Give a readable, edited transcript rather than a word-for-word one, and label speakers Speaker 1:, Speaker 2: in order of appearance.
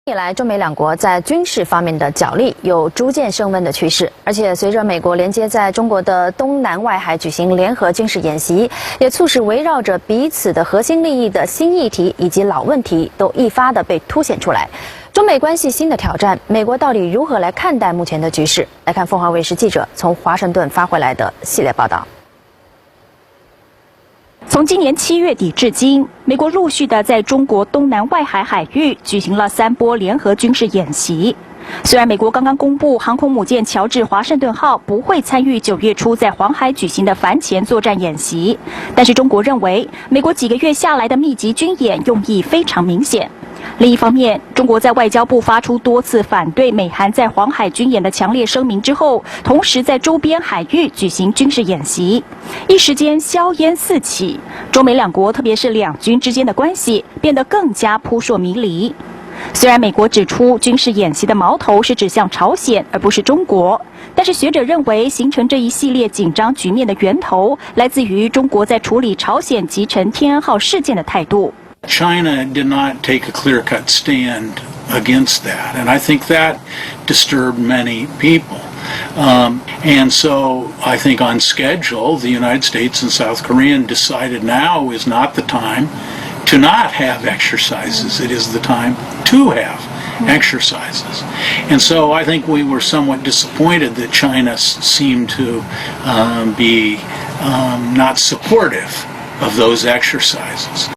Speaker 1: 以来，中美两国在军事方面的角力有逐渐升温的趋势，而且随着美国连接在中国的东南外海举行联合军事演习，也促使围绕着彼此的核心利益的新议题以及老问题都一发的被凸显出来。中美关系新的挑战，美国到底如何来看待目前的局势？来看凤凰卫视记者从华盛顿发回来的系列报道。
Speaker 2: 从今年7月底至今，美国陆续的在中国东南外海海域举行了3波联合军事演习。虽然美国刚刚公布航空母舰乔治华盛顿号不会参与9月初在黄海举行的反潜作战演习，但是中国认为美国几个月下来的密集军演用意非常明显。另一方面，中国在外交部发出多次反对美韩在黄海军演的强烈声明之后，同时在周边海域举行军事演习，一时间硝烟四起，中美两国特别是两军之间的关系变得更加扑朔迷离。虽然美国指出军事演习的矛头是指向朝鲜而不是中国，但是学者认为形成这一系列紧张局面的源头来自于中国在处理朝鲜击沉天安号事件的态度。
Speaker 3: China did not take a clear-cut stand against that, and I think that disturbed many people. And so I think on schedule, the United States and South Korea decided now is not the time to not have exercises. It is the time to have exercises. And so I think we were somewhat disappointed that China seemed to be not supportive of those exercises.